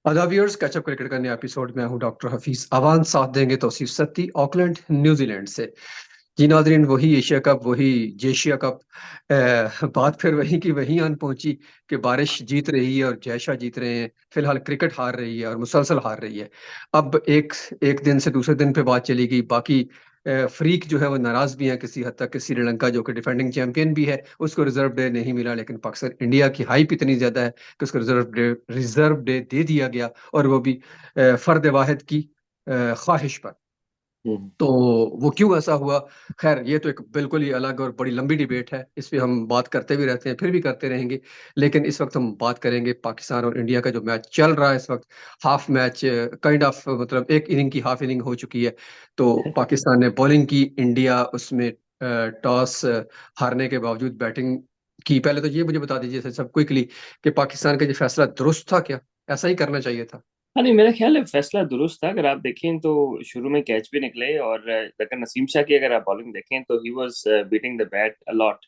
आदाब viewers, catch up cricket का नया एपिसोड में हूं डॉक्टर हफीज अवान। साथ देंगे तौसीफ सत्ती, ऑकलैंड न्यूजीलैंड से। जी नाजरीन, वही एशिया कप, वही जेशिया कप। बात फिर वही की वही आन पहुंची कि बारिश जीत रही है और जयशाह जीत रहे हैं। फिलहाल क्रिकेट हार रही है और मुसलसल हार रही है। अब एक एक दिन से दूसरे दिन पे बात चली गई। बाकी फ्रीक जो है वो नाराज भी हैं किसी हद तक कि श्रीलंका जो कि डिफेंडिंग चैंपियन भी है उसको रिजर्व डे नहीं मिला, लेकिन पाकिस्तान इंडिया की हाइप इतनी ज्यादा है कि उसको रिजर्व डे दे दिया गया, और वो भी फर्द वाहिद की ख्वाहिश पर। हम्म। तो वो क्यों ऐसा हुआ? खैर, ये तो एक बिल्कुल ही अलग और बड़ी लंबी डिबेट है। इस पे हम बात करते भी रहते हैं, फिर भी करते रहेंगे। लेकिन इस वक्त हम बात करेंगे पाकिस्तान और इंडिया का जो मैच चल रहा है इस वक्त। हाफ मैच, काइंड ऑफ, मतलब एक इनिंग की हाफ इनिंग हो चुकी है। तो पाकिस्तान ने बॉलिंग की, इंडिया उसमें टॉस हारने के बावजूद बैटिंग की। पहले तो ये मुझे बता दीजिए सब क्विकली कि पाकिस्तान का ये फैसला दुरुस्त था क्या? ऐसा ही करना चाहिए था? हाँ नहीं, मेरा ख्याल है फैसला दुरुस्त था। अगर आप देखें तो शुरू में कैच भी निकले, और अगर नसीम शाह की अगर आप बॉलिंग देखें तो he was beating the bat a lot.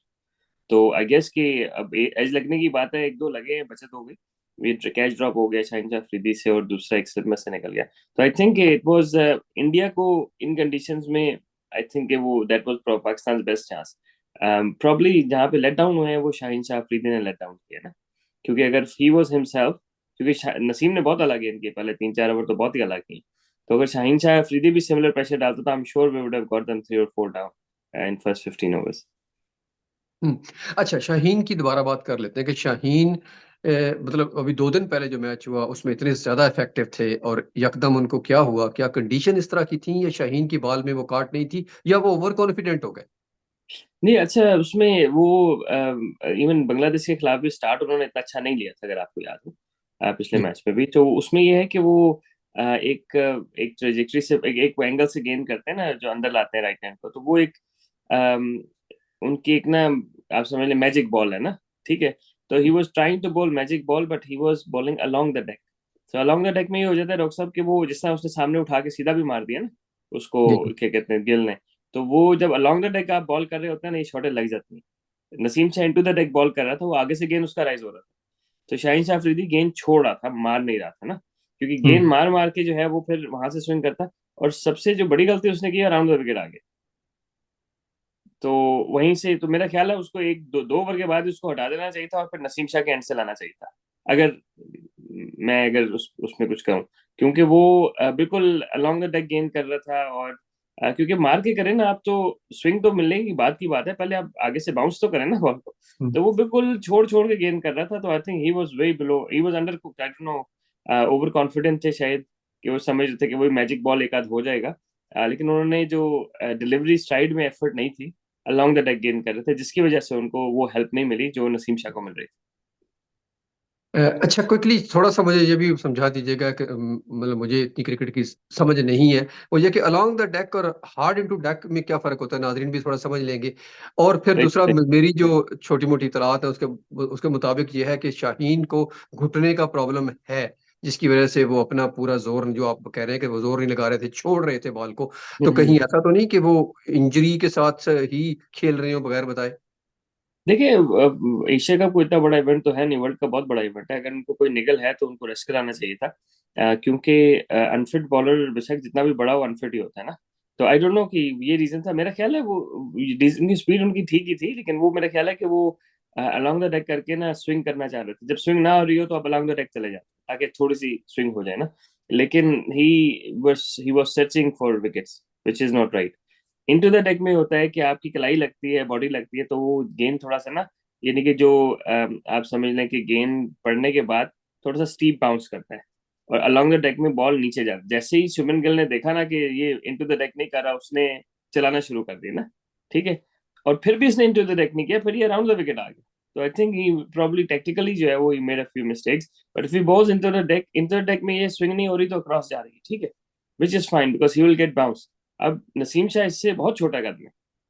तो आई गेस कि अब एज लगने की बात है, एक दो लगे हैं, बचत हो गई। ये कैच ड्रॉप हो गया शाहिन शाह अफरीदी से और दूसरा एक स्लिप में से निकल गया। तो I think it was India को इन कंडीशंस में, आई थिंक वो that was Pakistan best chance. Probably जहाँ पे लेट डाउन हुए हैं वो शाहिन शाह अफरीदी ने लेट डाउन किया ना। क्योंकि अगर ही वाज हिमसेल्फ, क्योंकि नसीम ने बहुत अलग गेंद किए, पहले तीन चार ओवर तो बहुत ही अलग की। तो अगर शाहीन शाह अफरीदी भी सिमिलर प्रेशर डालता तो I am sure we would have got them 3 और 4 down in first 15 overs. Hmm. अच्छा, शाहीन की दोबारा बात कर लेते हैं कि शाहीन मतलब अभी 2 दिन पहले जो मैच हुआ उसमें इतने ज्यादा इफेक्टिव थे, और यकदम उनको क्या हुआ? क्या कंडीशन इस तरह की थी, या शाहीन की बॉल में वो काट नहीं थी, या वो ओवर कॉन्फिडेंट हो गए? नहीं, अच्छा उसमें वो इवन बांग्लादेश के खिलाफ भी स्टार्ट उन्होंने इतना अच्छा नहीं लिया था, अगर आपको याद हो। पिछले जी। मैच में भी तो उसमें ये है कि वो एक ट्रेजेक्टरी से एक एंगल से गेन करते हैं ना, जो अंदर लाते हैं राइट हैंड को, तो वो एक अम, उनकी एक ना, आप समझ लें मैजिक बॉल है ना। ठीक है। तो he was trying to bowl magic ball, but he was bowling along the deck. तो अलोंग द डेक में ये हो जाता है डॉक्टर साहब कि वो जिस तरह उसने सामने उठा के सीधा भी मार दिया ना उसको, जी। क्या कहते हैं, गिल ने। तो वो जब अलोंग द डेक आप बॉल कर रहे होते हैं ना, ये शॉटें लग जाती हैं। Naseem Shah into the deck ball कर रहा था, वो आगे से गेंद उसका राइज हो रहा था। तो शाहीन शाह अफरीदी गेंद छोड़ रहा था, मार नहीं रहा था ना। क्योंकि गेंद हम्म। मार मार के जो है वो फिर वहां से स्विंग करता। और सबसे जो बड़ी गलती उसने की है, अराउंड द विकेट आगे। तो वहीं से तो मेरा ख्याल है उसको एक दो दो ओवर के बाद उसको हटा देना चाहिए था, और फिर नसीम शाह के एंड से लाना चाहिए था। अगर मैं अगर उसमें कुछ कहूँ, क्योंकि वो बिल्कुल अलोंग द डेक गेंद कर रहा था। और क्योंकि मार के करें ना आप तो स्विंग तो मिलने की बात की बात है, पहले आप आगे से बाउंस तो करें ना बॉल को। हम्म। तो वो बिल्कुल छोड़ छोड़ के गेंद कर रहा था। तो I think he was very below, he was under cook, I don't know, over confident थे शायद, कि वो समझ रहे थे कि वही मैजिक बॉल एक आध हो जाएगा। लेकिन उन्होंने जो डिलीवरी साइड में एफर्ट नहीं थी, अलोंग द डेक गेंद कर रहे थे, जिसकी वजह से उनको वो हेल्प नहीं मिली जो नसीम शाह को मिल रही थी। अच्छा, क्विकली थोड़ा सा मुझे ये भी समझा दीजिएगा कि मतलब मुझे इतनी क्रिकेट की समझ नहीं है। वो ये कि अलोंग द डेक और हार्ड इनटू डेक में क्या फर्क होता है? नाजरीन भी थोड़ा समझ लेंगे। और फिर राइट दूसरा, राइट। मेरी जो छोटी मोटी इतलात है उसके उसके मुताबिक ये है कि शाहीन को घुटने का प्रॉब्लम है, जिसकी वजह से वो अपना पूरा जोर, जो आप कह रहे हैं कि वो जोर नहीं लगा रहे थे, छोड़ रहे थे बॉल को। तो कहीं ऐसा तो नहीं कि वो इंजरी के साथ ही खेल रहे हो बगैर बताए? देखिए, एशिया कप कोई इतना बड़ा इवेंट तो है नहीं, वर्ल्ड का बहुत बड़ा इवेंट है। अगर उनको कोई निगल है तो उनको रेस्ट कराना चाहिए था। क्योंकि अनफिट बॉलर बेशक जितना भी बड़ा हो, अनफिट ही होता है ना। तो आई डोंट नो कि ये रीजन था। मेरा ख्याल है वो उनकी स्पीड उनकी ठीक ही थी, लेकिन वो मेरा ख्याल है कि वो अलोंग द डेक करके ना स्विंग करना चाह रहे थे। जब स्विंग ना हो रही हो तो आप अलोंग द डेक चले जाओ, ताकि थोड़ी सी स्विंग हो जाए ना। लेकिन he was searching for wickets, which is not right. Into the deck में होता है कि आपकी कलाई लगती है, बॉडी लगती है, तो वो गेंद थोड़ा सा ना, यानी कि जो आप समझ लें कि गेंद पड़ने के बाद थोड़ा सा स्टीप बाउंस करता है। और अलोंग द डेक में बॉल नीचे जाती, जैसे ही शुभमन गिल ने देखा ना कि ये इनटू द डेक नहीं कर रहा, उसने चलाना शुरू कर दिया ना। ठीक है। और फिर भी इसने इनटू द डेक नहीं किया, फिर ये अराउंड द विकेट आ गया। तो I think he probably tactically जो है वो made a few mistakes. But if he balls into the deck में ये स्विंग नहीं हो रही तो क्रॉस जा रही है, ठीक है, which is fine because he will get bounce. अब नसीम शाह इससे बहुत छोटा कर दिया,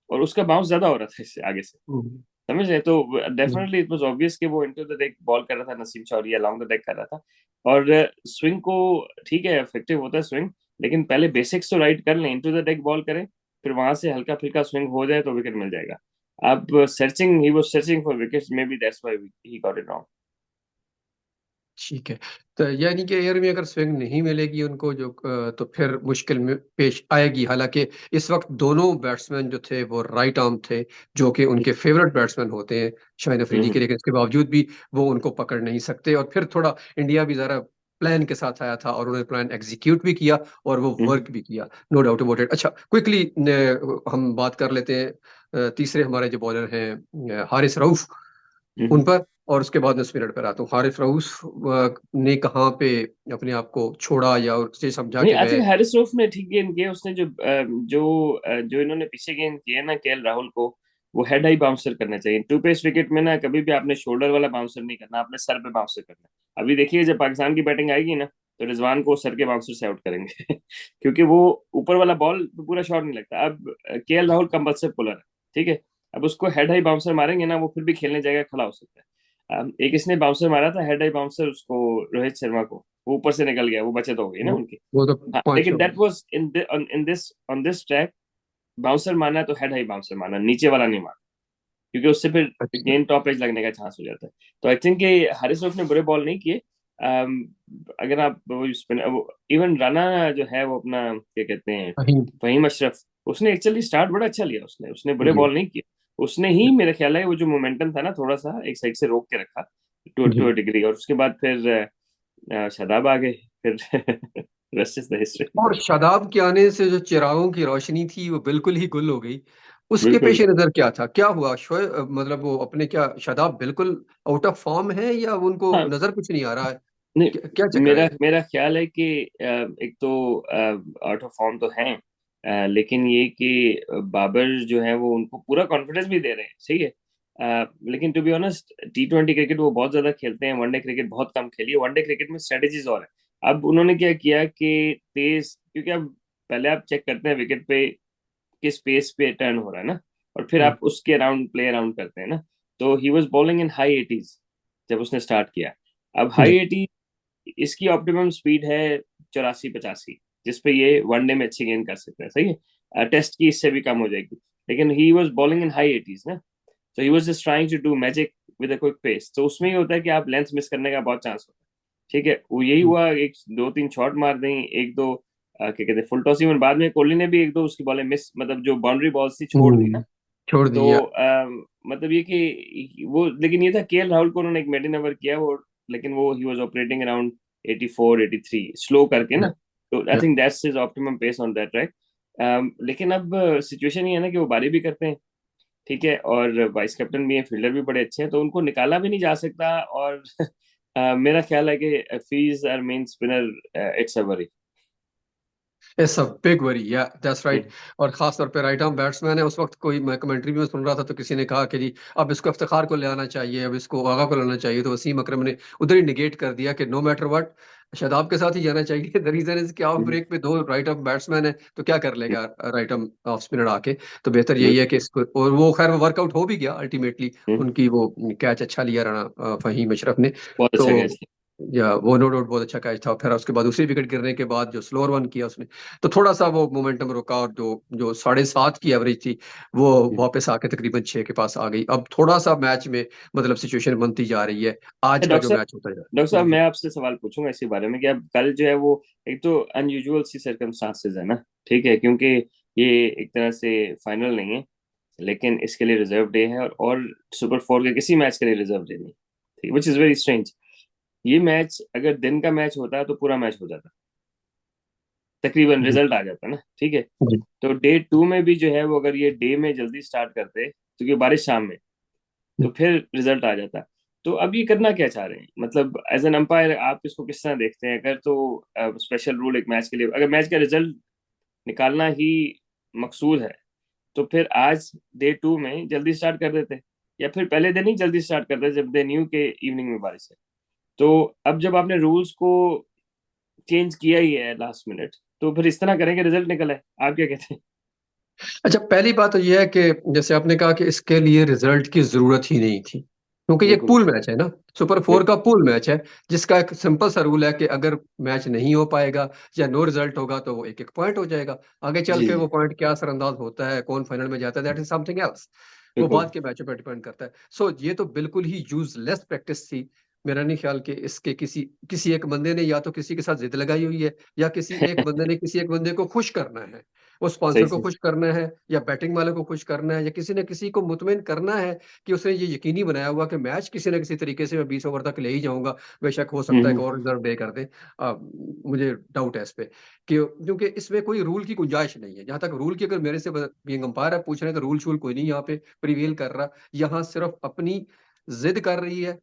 और उसका बाउंस ज्यादा हो रहा था इससे आगे से। हम्म। समझ रहे? तो हम्म। डेफिनेटली इट वाज ऑब्वियस कि वो इनटू द डेक बॉल कर रहा था नसीम शाह, और ये अलोंग द डेक कर रहा था। और स्विंग को, ठीक है, इफेक्टिव होता है स्विंग, लेकिन पहले बेसिक्स तो राइट कर लें, इनटू द डेक बॉल करें, फिर वहां से हल्का फुल्का स्विंग हो जाए तो विकेट मिल जाएगा। अब searching, he was searching for wickets, may be that's why he got it wrong. ठीक है। तो यानी कि एयर में अगर स्विंग नहीं मिलेगी उनको तो फिर मुश्किल में पेश आएगी। हालाँकि इस वक़्त दोनों बैट्समैन जो थे वो राइट आर्म थे, जो कि उनके फ़ेवरेट बैट्समैन होते हैं शाहिद अफ़रीदी के, लेकिन इसके बावजूद भी वो उनको पकड़ नहीं सकते और फिर थोड़ा इंडिया भी ज़रा प्लान के साथ आया था और उन्होंने प्लान एग्ज़ीक्यूट भी किया और वो वर्क भी किया, नो डाउट अबाउट इट। अच्छा, क्विकली न हम बात कर लेते हैं तीसरे हमारे जो बॉलर हैं हारिस रऊफ़, उन पर, और उसके बाद मैं स्पिनर पर आता हूँ। हारिस रऊफ ने कहाँ पे अपने आप को छोड़ा या उसे समझा नहीं, कि आई मैं थिंक हैरिस रऊफ ने ठीक गेंद किए। उसने जो इन्होंने पीछे गेंद किए ना केएल राहुल को, वो हेड हाई बाउंसर करना चाहिए। टू पेस विकेट में ना कभी भी आपने शोल्डर वाला बाउंसर नहीं करना, आपने सर पे बाउंसर करना है। अभी देखिए जब पाकिस्तान की बैटिंग आएगी ना, तो रिजवान को सर के बाउंसर से आउट करेंगे क्योंकि वो ऊपर वाला बॉल पे पूरा शॉट नहीं लगता। अब केएल राहुल कंपल्सरी पुलर है, ठीक है। अब उसको हेड हाई बाउंसर मारेंगे ना, वो फिर भी खेलने जाएगा, खड़ा हो सकता है। एक इसने बाउंसर मारा था हेड हाई बाउंसर उसको, रोहित शर्मा को, वो ऊपर से निकल गया, वो बचत हो गई ना वो उनकी। वो तो हाँ, 5 लेकिन हो दैट गई। Was in this track, bouncer मारना है तो हेड हाई बाउंसर मारना, नीचे वाला नहीं मारना, क्योंकि उससे फिर अच्छा। गेंद टॉप एज लगने का चांस हो जाता है। तो आई थिंक ये हारिस रऊफ ने बुरे बॉल नहीं किए। अगर आप वो इवन राना जो है वो अपना क्या कहते हैं, फहीम। फहीम अशरफ, उसने एक्चुअली स्टार्ट बड़ा अच्छा लिया। उसने उसने बुरे जी, बॉल नहीं किए। उसने ही मेरा ख्याल है वो जो मोमेंटम था ना, थोड़ा सा एक साइड से रोक के रखा टू जी। डिग्री, और उसके बाद फिर शादाब आ गए फिर रेस्ट इज द हिस्ट्री। और शादाब के आने से जो चिरागों की रोशनी थी वो बिल्कुल ही गुल हो गई। उसके बिल्कुल। पेश नज़र क्या था? क्या हुआ? मतलब वो अपने क्या शादाब बिल्कुल आउट ऑफ फॉर्म है या उनको हाँ, नज़र कुछ नहीं आ रहा है? नहीं, क्या चक्कर मेरा है? मेरा ख्याल है कि एक तो आउट ऑफ फॉर्म तो है, लेकिन ये कि बाबर जो है वो उनको पूरा कॉन्फिडेंस भी दे रहे हैं, सही है। लेकिन टू बी ऑनेस्ट, टी20 क्रिकेट वो बहुत ज्यादा खेलते हैं, वनडे क्रिकेट बहुत कम खेली है। वनडे क्रिकेट में स्ट्रेटेजीज और है। अब उन्होंने क्या किया कि तेज, क्योंकि अब पहले आप चेक करते हैं विकेट पे किस पेस पे टर्न हो रहा है ना, और फिर हुँ, आप उसके अराउंड प्ले अराउंड करते हैं ना। तो he was bowling in high eighties जब उसने स्टार्ट किया। अब हाई जी। एटी, इसकी ऑप्टिमम स्पीड है 84-85, जिसपे ये वनडे में अच्छी गेंद कर सकते हैं, सही है। टेस्ट की इससे भी कम हो जाएगी। लेकिन he was bowling in high eighties ना, तो he was just trying to do magic with a quick pace. तो उसमें ये होता है कि आप लेंथ मिस करने का बहुत चांस होता है, ठीक है। वो यही हुँ, हुआ, एक दो तीन शॉट मार दें, एक दो क्या कहते हैं फुल टॉस। इवन बाद में कोहली ने भी एक दो उसकी बॉलें मिस, मतलब जो बाउंड्री बॉल्स थी छोड़ दी ना। हुँ, छोड़ तो दिया। मतलब ये कि वो, लेकिन ये था केएल राहुल को उन्होंने एक मेडन ओवर किया वो, लेकिन वो he was operating around 84 83 slow करके ना। या तो I yeah think that's his optimum pace on that right. लेकिन अब सिचुएशन ये है ना कि वो बारी भी करते हैं, ठीक है, और वाइस कैप्टन भी हैं, फील्डर भी बड़े अच्छे हैं, तो उनको निकाला भी नहीं जा सकता। और मेरा ख्याल है कि फीस are main spinner, it's a worry. It's a big worry, yeah that's right. और खास तौर पे राइट आर्म बैट्समैन है। उस वक्त कोई मैं कमेंट्री में सुन रहा था तो किसी ने कहा कि जी अब इसको इफ्तिखार को ले आना चाहिए, अब इसको आगा को लाना चाहिए, तो वसीम अकरम ने उधर ही निगेट कर दिया कि नो मैटर व्हाट शादाब के साथ ही जाना चाहिए। द रीजन इज कि ऑफ ब्रेक पे दो राइट आर्म बैट्समैन है तो क्या कर लेगा राइट आर्म ऑफ स्पिनर आके। तो बेहतर यही है कि इसको, और वो खैर वर्कआउट हो भी गया अल्टीमेटली। उनकी वो कैच अच्छा लिया राणा फहीम अशरफ ने। बहुत तो अच्छा कैच या वो नो डाउट बहुत अच्छा कैच था। फिर उसके बाद दूसरी विकेट गिरने के बाद जो स्लोअर वन किया उसने, तो थोड़ा सा वो मोमेंटम रुका और जो जो 7.5 की एवरेज थी वो किया। वापस आके तकरीबन 6 के पास आ गई। अब थोड़ा सा मैच में मतलब सिचुएशन बनती जा रही है आज का डॉक्टर जो साहब, मैच होता जा डॉक्टर रहा है। साहब, जी मैं जी। आपसे सवाल पूछूंगा इसी बारे में कि अब कल जो है वो, एक तो अनयूजुअल सी सर्कमस्टांसेस है ना, ठीक है, क्योंकि ये एक तरह से फाइनल नहीं है, लेकिन इसके लिए रिजर्व डे है, और सुपर फोर के किसी मैच के लिए रिजर्व डे नहीं, ठीक, विच इज वेरी स्ट्रेंज। ये मैच अगर दिन का मैच होता तो पूरा मैच हो जाता, तकरीबन जी रिजल्ट आ जाता ना, ठीक है। जी। तो डे 2 में भी जो है वो, अगर ये डे में जल्दी स्टार्ट करते, क्योंकि बारिश शाम में, तो फिर रिजल्ट आ जाता। तो अब ये करना क्या चाह रहे हैं, मतलब एज एन अंपायर आप इसको किस तरह देखते हैं? अगर तो स्पेशल रूल एक मैच के लिए, अगर मैच का रिजल्ट निकालना ही मकसूद है, तो फिर आज डे 2 में जल्दी स्टार्ट कर देते, या फिर पहले दिन ही जल्दी स्टार्ट कर देते जब दे न्यू के इवनिंग में बारिश है। तो अब जब आपने रूल्स को चेंज किया ही है लास्ट मिनट, तो फिर इस तरह करेंगे रिजल्ट निकल है, आप क्या कहते हैं? अच्छा, पहली बात तो ये है कि जैसे आपने कहा कि इसके लिए रिजल्ट की जरूरत ही नहीं थी, क्योंकि ये बिल्कुल पूल मैच है ना, सुपर फोर बिल्कुल। का पूल मैच है, जिसका एक सिंपल सा रूल है कि अगर मैच नहीं हो पाएगा या नो रिजल्ट होगा तो वो एक एक पॉइंट हो जाएगा। आगे चल जी के जी। वो पॉइंट क्या असरअंदाज होता है, कौन फाइनल में जाता है, दैट इज समथिंग एल्स। वो बिल्कुल। बाद के मैचों पर डिपेंड करता है। सो ये तो बिल्कुल ही यूजलेस प्रैक्टिस थी। मेरा नहीं ख्याल कि इसके किसी किसी एक बंदे ने या तो किसी के साथ जिद लगाई हुई है, या किसी एक बंदे ने किसी एक बंदे को खुश करना है। वो सही स्पॉन्सर को सही। खुश करना है, या बैटिंग वाले को खुश करना है, या किसी ने किसी को मुतमिन करना है कि उसने ये यकीनी बनाया हुआ कि मैच किसी न किसी तरीके से मैं 20 ओवर तक ले ही जाऊँगा। बेशक हो सकता है एक हम्म। और रिज़र्व डे कर दें। मुझे डाउट है इस पे कि क्योंकि इसमें कोई रूल की गुंजाइश नहीं है। जहाँ तक रूल की, अगर मेरे से बीइंग अंपायर आप पूछ रहे हैं, तो रूल-शूल कोई नहीं यहाँ पे प्रिवेल कर रहा। यहाँ सिर्फ़ अपनी ज़िद कर रही है,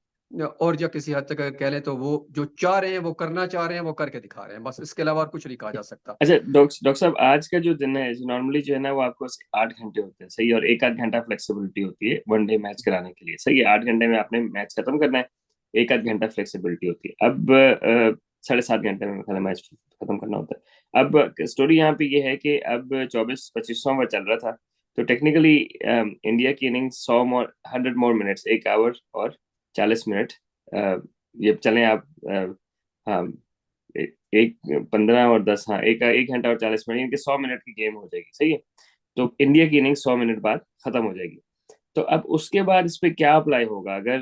और या किसी हद तक अगर कह लें तो वो जो चाह रहे हैं, वो करना चाह रहे हैं, वो करके दिखा रहे हैं। बस इसके अलावा और कुछ नहीं कहा जा सकता। अच्छा डॉक्टर साहब, आज का जो दिन है नॉर्मली जो है ना वो आपको 8 घंटे होते हैं, सही, और एक आध घंटा फ्लेक्सिबिलिटी होती है वनडे मैच कराने के लिए, सही है। 8 घंटे में आपने मैच खत्म करना है, एक आध घंटा फ्लेक्सिबिलिटी होती है। अब 7.5 घंटे में मेरा मैच खत्म करना होता है। अब स्टोरी यहाँ पे ये है कि अब 24-25वां ओवर चल रहा था, तो टेक्निकली इंडिया की इनिंग्स 100 मोर मिनट्स, 1 आवर और 40 मिनट ये चलें आप, हाँ, एक 15 और 10, हाँ, एक एक घंटा और 40 मिनट, इनके 100 मिनट की गेम हो जाएगी, सही है। तो इंडिया की इनिंग्स 100 मिनट बाद खत्म हो जाएगी। तो अब उसके बाद इस पे क्या अप्लाई होगा, अगर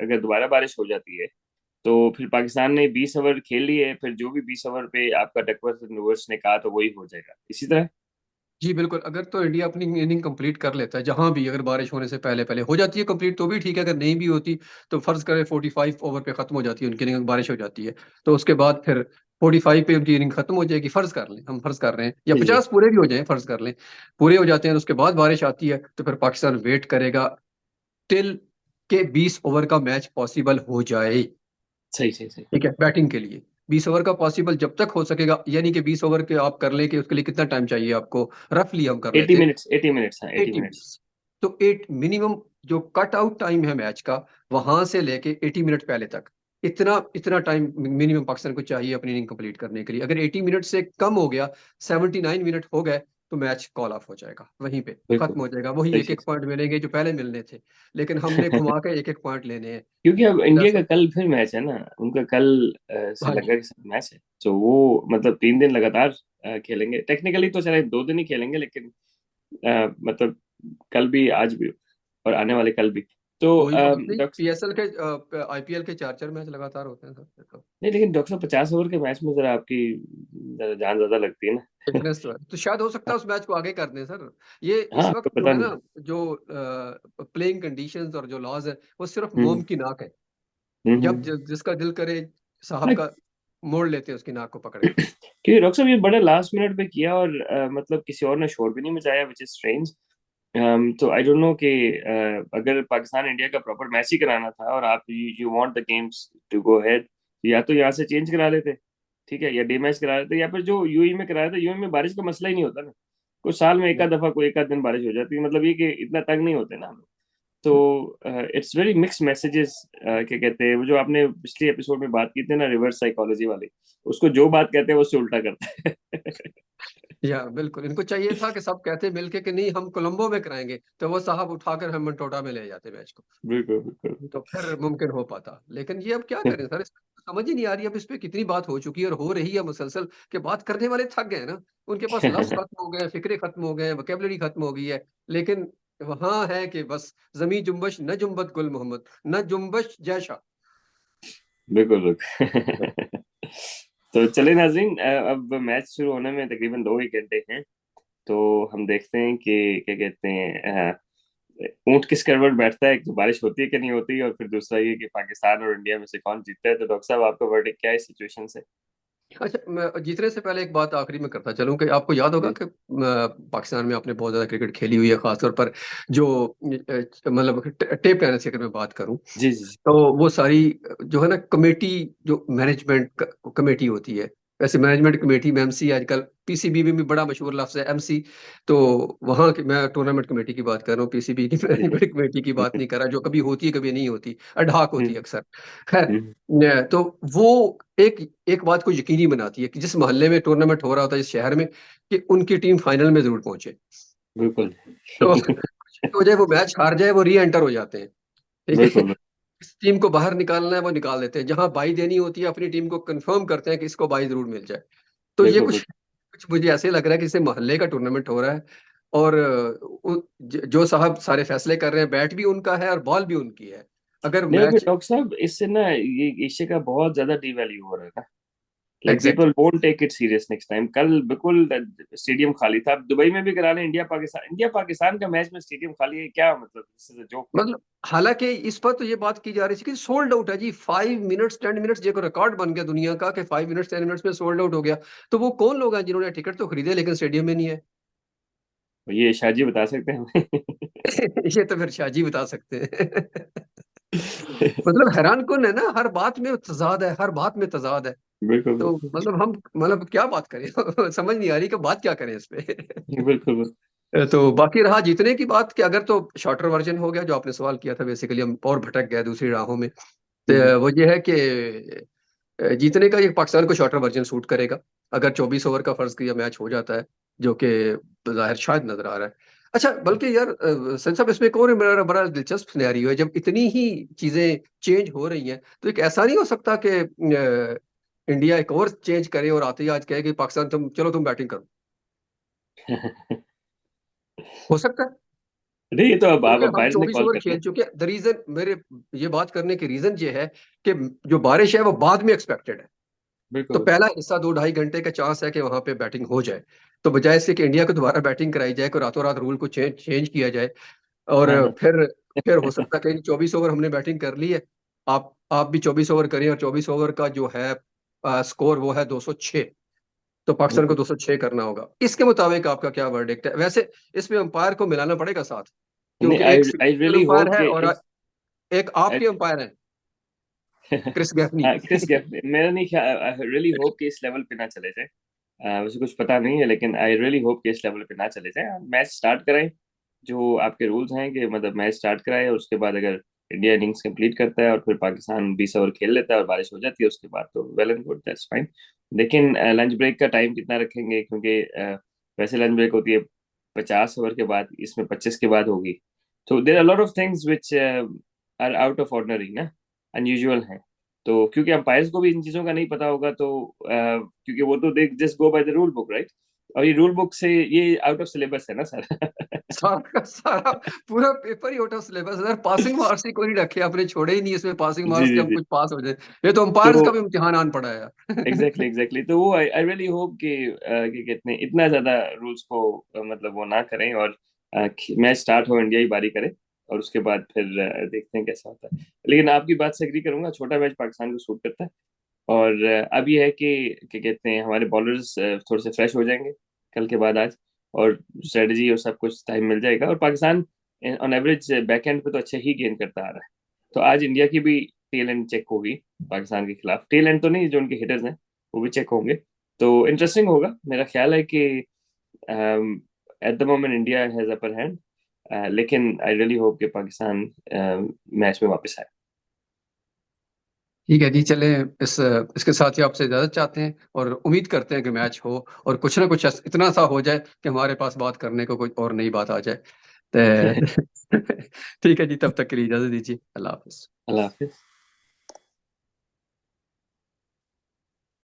अगर दोबारा बारिश हो जाती है, तो फिर पाकिस्तान ने 20 ओवर खेल लिए, फिर जो भी 20 ओवर पे आपका डकवर्थ न्यूवर्स ने कहा तो वही हो जाएगा इसी तरह। जी, बिल्कुल, अगर तो इंडिया अपनी इनिंग कंप्लीट कर लेता है, जहाँ भी अगर बारिश होने से पहले-पहले हो जाती है कंप्लीट तो भी ठीक है, अगर नहीं भी होती तो फ़र्ज़ करें 45 ओवर पे ख़त्म हो जाती है उनकी इनिंग, बारिश हो जाती है, तो उसके बाद फिर 45 पे उनकी इनिंग ख़त्म हो जाएगी, फ़र्ज़ कर लें, हम फ़र्ज़ कर रहे हैं, या जी जी। 50 पूरे भी हो जाएँ, फ़र्ज़ कर लें, पूरे हो जाते हैं, तो उसके बाद बारिश आती है, तो फिर पाकिस्तान वेट करेगा टिल के 20 ओवर का मैच पॉसिबल हो जाए। सही सही सही। ठीक है, बैटिंग के लिए 20 ओवर का पॉसिबल जब तक हो सकेगा, यानी कि 20 ओवर के आप कर लें कि उसके लिए कितना टाइम चाहिए आपको, रफली हम कर 80 लेते हैं मिनट्स, 80 मिनट्स, हाँ, 80 80 मिनट्स। मिनट्स। तो 8 मिनिमम जो कट आउट टाइम है मैच का, वहां से लेके 80 मिनट पहले तक, इतना इतना टाइम मिनिमम पाकिस्तान को चाहिए अपनी इनिंग कंप्लीट करने के लिए। अगर 80 मिनट से कम हो गया, 79 मिनट हो गए, तो मैच कॉल ऑफ हो जाएगा, वहीं पे बिल्कुल खत्म हो जाएगा। वही सही एक सही एक पॉइंट मिलेंगे जो पहले मिलने थे, लेकिन हमने सही। घुमा के एक एक पॉइंट लेने हैं। क्योंकि अब इंडिया दैट्स का कल फिर मैच है ना, उनका कल हाँ जी। श्रीलंका के साथ मैच है, तो वो मतलब 3 दिन लगातार खेलेंगे। टेक्निकली तो शायद 2 दिन ही खेलेंगे, लेकिन मतलब कल भी, आज भी, और आने वाले कल भी। तो कोई बात नहीं, डॉक्टर, पीएसएल के आईपीएल के 4-4 मैच लगातार होते हैं सर, तो नहीं लेकिन डॉक्टर साहब 50 ओवर के मैच में जरा आपकी जरा जान ज्यादा लगती है ना। डिफरेंस तो है। तो शायद हो सकता है उस मैच को आगे कर दें सर। ये हाँ, इस आपको वक़्त जो पता है नहीं। ना, जो प्लेइंग कंडीशंस और जो लॉज़ है, वो सिर्फ़ हम्म मोम की नाक है। जब हम्म। जिसका दिल करे साहब हाँ, का मोड़ लेते हैं उसकी नाक को पकड़ के। क्योंकि डॉक्टर साहब ये बड़ा लास्ट मिनट पे किया, और मतलब किसी और ने शोर भी नहीं मचाया, विच इज स्ट्रेंज। तो आई डोंट नो कि अगर पाकिस्तान इंडिया का प्रॉपर मैच ही कराना था, और आप you want the games to go ahead, या तो यहाँ से चेंज करा लेते, ठीक है, या डे मैच करा लेते, या फिर जो यूएई में कराया था, यूएई में बारिश का मसला ही नहीं होता ना। कुछ साल में एक आध दफा कोई एक आध दिन बारिश हो जाती है, मतलब ये कि इतना तंग नहीं होते ना हम लोग। तो इट्स वेरी मिक्स मैसेजेस, क्या कहते हैं वो जो आपने पिछले एपिसोड में बात की थी ना, रिवर्स साइकोलॉजी वाली, उसको जो बात कहते हैं वो उससे उल्टा करते हैं। या बिल्कुल, इनको चाहिए था कि सब कहते मिलके कि नहीं हम कोलंबो में कराएँगे, तो वो साहब उठाकर हम्बनटोटा में ले जाते मैच को। बिल्कुल बिल्कुल। तो फिर मुमकिन हो पाता। लेकिन ये अब क्या करें सर, समझ ही नहीं आ रही। अब इस पे कितनी बात हो चुकी है और हो रही है मुसलसल, कि बात करने वाले थक गए हैं ना। उनके पास लफ्ज़ खत्म हो गए हैं, फ़िक्रें खत्म हो गए हैं, वोकैब्युलरी खत्म हो गई है। लेकिन वहाँ है कि बस ज़मी जुम्बश न जुम्बत गुल मोहम्मद, न जुम्बश जैशा। बिल्कुल बिल्कुल। तो चले नाजरीन, अब मैच शुरू होने में तकरीबन 2 ही घंटे हैं, तो हम देखते हैं कि क्या कहते हैं, ऊंट किस करवट बैठता है, कि बारिश होती है कि नहीं होती, और फिर दूसरा ये कि पाकिस्तान और इंडिया में से कौन जीतता है। तो डॉक्टर साहब, आपका वर्डिक्ट क्या है इस सिचुएशन से? अच्छा, मैं जीतने से पहले एक बात आखिरी में करता चलूँ कि आपको याद होगा जी कि पाकिस्तान में आपने बहुत ज़्यादा क्रिकेट खेली हुई है, ख़ास तौर पर जो मतलब टेप टेनिस की अगर मैं बात करूँ, जी जी। तो वो सारी जो है ना कमेटी, जो मैनेजमेंट कमेटी होती है, वैसे मैनेजमेंट कमेटी में एमसी, आजकल पीसीबी में भी बड़ा मशहूर लफ्ज़ है एमसी। तो वहाँ की मैं टूर्नामेंट कमेटी की बात कर रहा हूँ, पीसीबी की जी जी। मैनेजमेंट कमेटी की बात नहीं कर रहा, जो कभी होती है कभी नहीं होती, अडहॉक होती है हम्म अक्सर। खैर, हम्म। तो वो एक एक बात को यकीनी बनाती है कि जिस मोहल्ले में टूर्नामेंट हो रहा होता है, जिस शहर में, कि उनकी टीम फाइनल में ज़रूर पहुँचे। बिल्कुल। तो कुछ भी हो जाए, वो मैच हार जाए, वो री-एंटर हो जाते हैं, ठीक है? बिल्कुल किस टीम को बाहर निकालना है वो निकाल देते हैं। जहाँ बाई देनी होती है अपनी टीम को कन्फर्म करते हैं कि इसको बाई ज़रूर मिल जाए। तो ये बिल्कुल कुछ बिल्कुल। कुछ मुझे ऐसे लग रहा है कि जैसे मोहल्ले का टूर्नामेंट हो रहा है, और जो साहब सारे फैसले कर रहे हैं, बैट भी उनका है और बॉल भी उनकी है। अगर नहीं अभी मैच डॉक्टर साहब इससे ना ये एशिया का बहुत ज्यादा डिवैल्यू हो रहा है ना। Like exactly people won't take it serious next time. कल बिल्कुल स्टेडियम खाली था। आप दुबई में भी करा लें, इंडिया पाकिस्तान का मैच में स्टेडियम खाली है, क्या मतलब, दिस इज अ जोक। मतलब हालांकि इस पर तो ये बात की जा रही थी कि सोल्ड आउट है जी, 5 मिनट्स 10 मिनट्स, जो रिकॉर्ड बन गया दुनिया का कि 5 मिनट्स 10 मिनट्स में सोल्ड आउट हो गया। तो वो कौन लोग हैं जिन्होंने टिकट तो खरीदे लेकिन स्टेडियम में नहीं है? ये शाहजी बता सकते हैं हमें। ये तो फिर शाहजी बता सकते हैं। मतलब हैरान कौन है ना, हर बात में तजाद है, हर बात में तजाद है। बिल्कुल तो बिल्कुल मतलब हम मतलब क्या बात करें, समझ नहीं आ रही कि बात क्या करें इस पे। बिल्कुल बिल्कुल। तो बाकी रहा जीतने की बात कि अगर तो शॉर्टर वर्जन हो गया जो आपने सवाल किया था, बेसिकली हम और भटक गए दूसरी राहों में। हम्म, तो वो ये है कि जीतने का ये पाकिस्तान को शॉर्टर वर्जन सूट करेगा अगर 24 ओवर का फर्ज किया मैच हो जाता है, जो कि जाहिर शायद नजर आ रहा है। अच्छा, बल्कि यार सर साहब, इसमें एक और बड़ा बड़ा दिलचस्प सिनेरियो है, जब इतनी ही चीजें चेंज हो रही हैं तो एक ऐसा नहीं हो सकता कि इंडिया एक और चेंज करे और आते ही आज कहे कि पाकिस्तान तुम चलो तुम बैटिंग करो? हो सकता है, नहीं ये तो अब आप क्योंकि हम अंपायर्स ने 24 कॉल ओवर करना खेल है। चुके हैं। द रीजन मेरे ये बात करने की रीजन ये है कि जो बारिश है वो बाद में एक्सपेक्टेड है। तो बिल्कुल। पहला हिस्सा 2 ढाई घंटे का चांस है कि वहां पे बैटिंग हो जाए। तो बजाय इसके कि इंडिया को दोबारा बैटिंग कराई जाए, को रातों रात रूल को चेंज चेंज किया जाए और हाँ हाँ। फिर हो सकता है कि 24 ओवर हमने बैटिंग कर ली है, आप भी 24 ओवर करें और 24 ओवर का जो है स्कोर वो है 206। तो पाकिस्तान को बिल्कुल। 206 करना होगा। इसके मुताबिक आपका क्या वर्डिक्ट है? वैसे इसमें अंपायर को मिलाना पड़ेगा साथ, नहीं क्योंकि आई एक आई सिंगल रियली अंपायर होप है कि और इस एक आपके अंपायर हैं, क्रिस गैफनी। क्रिस गेफ, मेरा नहीं ख्याल, आई रियली होप कि इस लेवल पे ना चले जाए। वैसे कुछ पता नहीं है, लेकिन आई रियली होप कि इस लेवल पे ना चले जाए, मैच स्टार्ट कराएं। जो आपके रूल्स हैं कि मतलब मैच स्टार्ट कराए और उसके बाद अगर इंडिया इनिंग्स कंप्लीट करता है और फिर पाकिस्तान 20 ओवर खेल लेता है और बारिश हो जाती है उसके बाद, तो well and good, that's fine. लेकिन लंच ब्रेक का टाइम कितना रखेंगे, क्योंकि वैसे लंच ब्रेक होती है 50 ओवर के बाद, इसमें 25 के बाद होगी। तो there are lot of things which are out of ordinary ना, अनयूजुअल है। तो क्योंकि अंपायर्स को भी इन चीजों का नहीं पता होगा, तो क्योंकि वो तो they just go by the rule book, right. और ये रूल बुक से ये आउट ऑफ सिलेबस है ना सर। सारा का सारा पूरा paper he out of syllabus है। पासिंग मार्क्स ही कोई नहीं रखे, आपने छोड़े ही नहीं इसमें पासिंग जी मार्क्स के जी हम जी। कुछ पास हो जाए। ये तो तो अंपायर्स का भी इम्तिहान आन पड़ा है एग्जैक्टली यार। एग्जैक्टली, तो वो आई रियली होप कि कितने इतना ज्यादा रूल्स को मतलब वो ना करें, और मैच स्टार्ट हो, इंडिया ही बारी करे, और उसके बाद फिर देखते हैं कैसा होता है। लेकिन आपकी बात से एग्री करूंगा, छोटा मैच पाकिस्तान को सूट करता है। और अब ये है कि क्या कहते हैं, हमारे बॉलर्स थोड़े से फ्रेश हो जाएंगे कल के बाद आज, और स्ट्रेटजी और सब कुछ टाइम मिल जाएगा, और Pakistan on average back and पे तो अच्छे ही गेंद करता आ रहा है। तो आज इंडिया की भी टेल एंड चेक होगी पाकिस्तान के खिलाफ। टेल एंड तो नहीं, जो उनके हिटर्स हैं वो भी चेक होंगे। तो इंटरेस्टिंग होगा। मेरा ख्याल है कि at the moment India has upper hand, लेकिन आई रियली होप कि पाकिस्तान मैच में वापस आए। ठीक है जी, चले इस इसके साथ ही आपसे इजाजत चाहते हैं और उम्मीद करते हैं कि मैच हो और कुछ ना कुछ इतना सा हो जाए कि हमारे पास बात करने को कोई और नई बात आ जाए। तो ठीक है जी, तब तक के लिए इजाजत दीजिए। अल्लाह हाफिज। अल्लाह हाफिज।